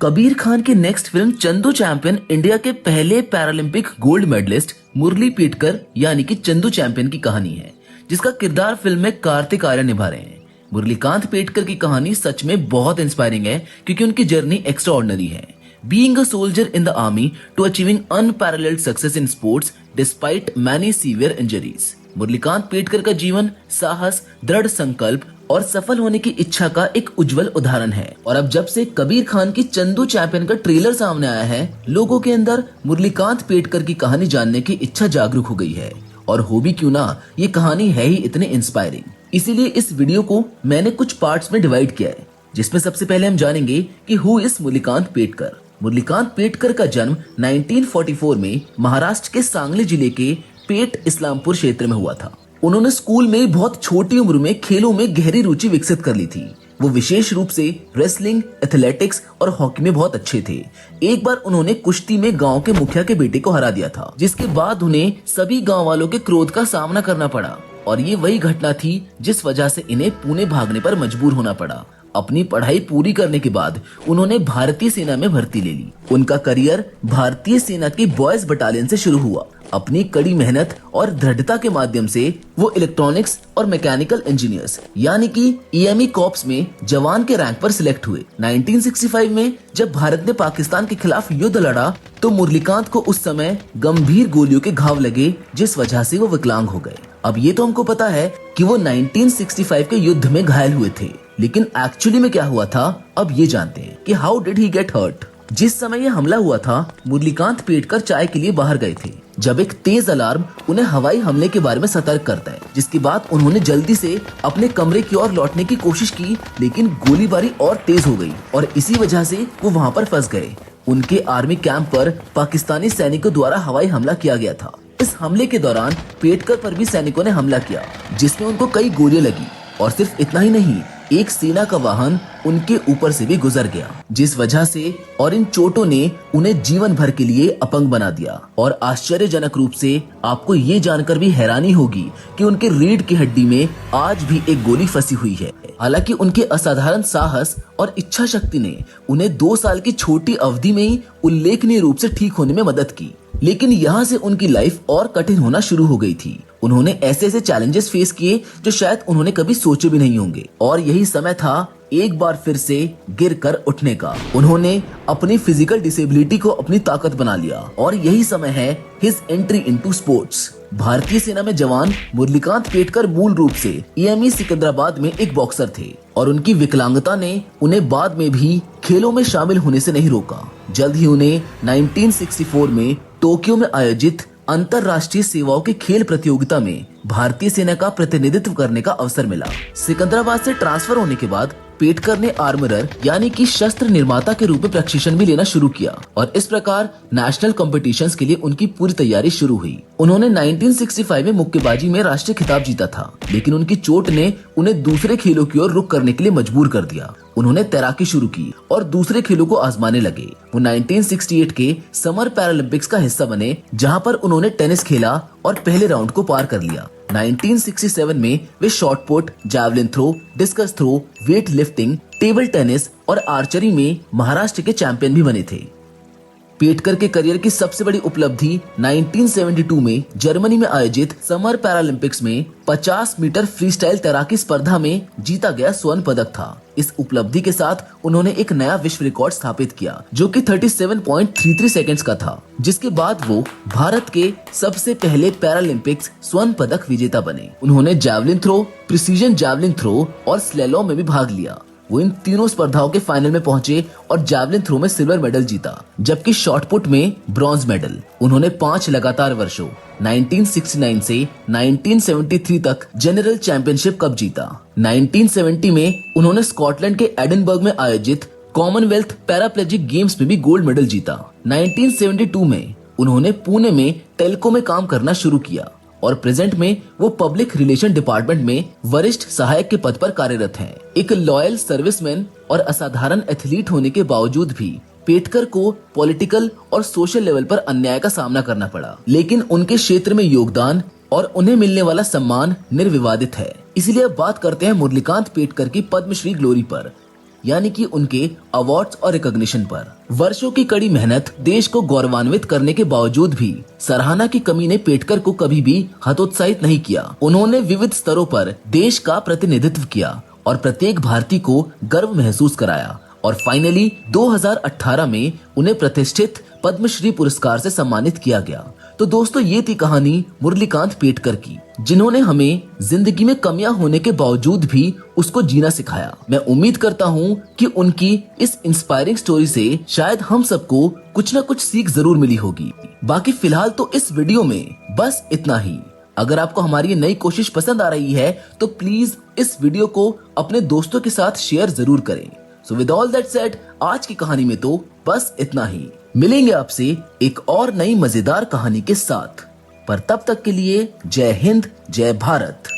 कबीर खान की next film Chandu champion India के पहले पैरालंपिक गोल्ड मेडलिस्ट मुरली पेटकर यानी कि चंदू चैंपियन की कहानी है, जिसका किरदार फिल्म में कार्तिक आर्यन निभा रहे हैं। मुरलीकांत पेटकर की कहानी सच में बहुत इंस्पायरिंग है क्योंकि उनकी जर्नी एक्स्ट्रा ऑर्डिनरी है। Being a soldier in the army to achieving unparalleled success in sports despite many severe injuries. Murlikant Petkar का जीवन साहस, दृढ़ संकल्प और सफल होने की इच्छा का एक उज्जवल उदाहरण है। और अब जब से कबीर खान की चंदू चैंपियन का ट्रेलर सामने आया है, लोगों के अंदर मुरलीकांत पेटकर की कहानी जानने की इच्छा जागरूक हो गई है। और हो भी क्यों ना, ये कहानी है ही इतने इंस्पायरिंग। इसीलिए इस वीडियो को मैंने कुछ पार्ट्स में डिवाइड किया है, जिसमें सबसे पहले हम जानेंगे कि हु इज मुरलीकांत पेटकर। मुरलीकांत पेटकर का जन्म 1944 में महाराष्ट्र के सांगली जिले के पेट इस्लामपुर क्षेत्र में हुआ था। उन्होंने स्कूल में बहुत छोटी उम्र में खेलों में गहरी रुचि विकसित कर ली थी। वो विशेष रूप से रेसलिंग, एथलेटिक्स और हॉकी में बहुत अच्छे थे। एक बार उन्होंने कुश्ती में गांव के मुखिया के बेटे को हरा दिया था, जिसके बाद उन्हें सभी गांव वालों के क्रोध का सामना करना पड़ा। और ये वही घटना थी जिस वजह से इन्हें पुणे भागने पर मजबूर होना पड़ा। अपनी पढ़ाई पूरी करने के बाद उन्होंने भारतीय सेना में भर्ती ले ली। उनका करियर भारतीय सेना की बॉयज बटालियन से शुरू हुआ। अपनी कड़ी मेहनत और दृढ़ता के माध्यम से वो इलेक्ट्रॉनिक्स और मैकेनिकल इंजीनियर्स यानी कि ईएमई कॉर्प्स में जवान के रैंक पर सिलेक्ट हुए। 1965 में जब भारत ने पाकिस्तान के खिलाफ युद्ध लड़ा तो मुरलीकांत को उस समय गंभीर गोलियों के घाव लगे, जिस वजह से वो विकलांग हो गए। अब ये तो हमको पता है कि वो 1965 के युद्ध में घायल हुए थे, लेकिन एक्चुअली में क्या हुआ था, अब ये जानते हैं कि how did he get hurt. जिस समय ये हमला हुआ था, मुरलीकांत पेटकर चाय के लिए बाहर गए थे, जब एक तेज अलार्म उन्हें हवाई हमले के बारे में सतर्क करता है, जिसके बाद उन्होंने जल्दी से अपने कमरे की ओर लौटने की कोशिश की, लेकिन गोलीबारी और तेज हो गई और इसी वजह से वो वहाँ पर फंस गए। उनके आर्मी कैंप पर पाकिस्तानी सैनिकों द्वारा हवाई हमला किया गया था। इस हमले के दौरान पेटकर पर भी सैनिकों ने हमला किया, जिसमें उनको कई गोलियां लगी। और सिर्फ इतना ही नहीं, एक सेना का वाहन उनके ऊपर से भी गुजर गया, जिस वजह से और इन चोटों ने उन्हें जीवन भर के लिए अपंग बना दिया। और आश्चर्यजनक रूप से आपको ये जानकर भी हैरानी होगी कि उनके रीढ़ की हड्डी में आज भी एक गोली फंसी हुई है। हालांकि उनके असाधारण साहस और इच्छा शक्ति ने उन्हें 2 साल की छोटी अवधि में ही उल्लेखनीय रूप से ठीक होने में मदद की, लेकिन यहाँ से उनकी लाइफ और कठिन होना शुरू हो गई थी। उन्होंने ऐसे ऐसे चैलेंजेस फेस किए जो शायद उन्होंने कभी सोचे भी नहीं होंगे। और यही समय था एक बार फिर से गिरकर उठने का। उन्होंने अपनी फिजिकल डिसेबिलिटी को अपनी ताकत बना लिया और यही समय है हिज एंट्री इनटू स्पोर्ट्स। भारतीय सेना में जवान मुरलीकांत पेटकर मूल रूप से ईएमई सिकंदराबाद में एक बॉक्सर थे और उनकी विकलांगता ने उन्हें बाद में भी खेलों में शामिल होने से नहीं रोका। जल्द ही उन्हें 1964 में टोक्यो में आयोजित अंतरराष्ट्रीय सेवाओं के खेल प्रतियोगिता में भारतीय सेना का प्रतिनिधित्व करने का अवसर मिला। सिकंदराबाद से ट्रांसफर होने के बाद पेटकर ने आर्मरर यानी कि शस्त्र निर्माता के रूप में प्रशिक्षण भी लेना शुरू किया और इस प्रकार नेशनल कॉम्पिटिशन्स के लिए उनकी पूरी तैयारी शुरू हुई। उन्होंने 1965 में मुक्केबाजी में राष्ट्रीय खिताब जीता था, लेकिन उनकी चोट ने उन्हें दूसरे खेलों की ओर रुख करने के लिए मजबूर कर दिया। उन्होंने तैराकी शुरू की और दूसरे खेलों को आजमाने लगे। वो 1968 के समर पैरालंपिक्स का हिस्सा बने, जहां पर उन्होंने टेनिस खेला और पहले राउंड को पार कर लिया। 1967 में वे shot put, javelin throw, discus throw, weight lifting, table tennis और आर्चरी में महाराष्ट्र के चैंपियन भी बने थे। पेटकर के करियर की सबसे बड़ी उपलब्धि 1972 में जर्मनी में आयोजित समर पैरालंपिक्स में 50 मीटर फ्रीस्टाइल तैराकी स्पर्धा में जीता गया स्वर्ण पदक था। इस उपलब्धि के साथ उन्होंने एक नया विश्व रिकॉर्ड स्थापित किया, जो कि 37.33 सेकंड्स का था, जिसके बाद वो भारत के सबसे पहले पैरालंपिक्स स्वर्ण पदक विजेता बने। उन्होंने javelin throw, precision javelin throw और स्लैलॉम में भी भाग लिया। वो इन तीनों स्पर्धाओं के फाइनल में पहुंचे और जैवलिन थ्रो में सिल्वर मेडल जीता, जबकि शॉट पुट में ब्रॉन्ज मेडल। उन्होंने 5 लगातार वर्षों 1969 से 1973 तक जनरल चैंपियनशिप कप जीता। 1970 में उन्होंने स्कॉटलैंड के एडिनबर्ग में आयोजित कॉमनवेल्थ पैराप्लेजिक गेम्स में भी गोल्ड मेडल जीता। 1972 में उन्होंने पुणे में टेल्को में काम करना शुरू किया और प्रेजेंट में वो पब्लिक रिलेशन डिपार्टमेंट में वरिष्ठ सहायक के पद पर कार्यरत हैं। एक लॉयल सर्विसमैन और असाधारण एथलीट होने के बावजूद भी पेटकर को पॉलिटिकल और सोशल लेवल पर अन्याय का सामना करना पड़ा, लेकिन उनके क्षेत्र में योगदान और उन्हें मिलने वाला सम्मान निर्विवादित है। इसलिए अब बात करते हैं मुरलीकांत पेटकर की पद्मश्री ग्लोरी पर। यानी कि उनके अवार्ड्स और रिकॉग्निशन पर। वर्षों की कड़ी मेहनत, देश को गौरवान्वित करने के बावजूद भी सराहना की कमी ने पेटकर को कभी भी हतोत्साहित नहीं किया। उन्होंने विविध स्तरों पर देश का प्रतिनिधित्व किया और प्रत्येक भारतीय को गर्व महसूस कराया और फाइनली 2018 में उन्हें प्रतिष्ठित पद्मश्री पुरस्कार से सम्मानित किया गया। तो दोस्तों, ये थी कहानी मुरलीकांत पेटकर की, जिन्होंने हमें जिंदगी में कमियां होने के बावजूद भी उसको जीना सिखाया। मैं उम्मीद करता हूँ कि उनकी इस इंस्पायरिंग स्टोरी से शायद हम सबको कुछ न कुछ सीख जरूर मिली होगी। बाकी फिलहाल तो इस वीडियो में बस इतना ही। अगर आपको हमारी ये नई कोशिश पसंद आ रही है तो प्लीज इस वीडियो को अपने दोस्तों के साथ शेयर जरूर करें। So with all that said, आज की कहानी में तो बस इतना ही। मिलेंगे आपसे एक और नई मजेदार कहानी के साथ, पर तब तक के लिए जय हिंद, जय भारत।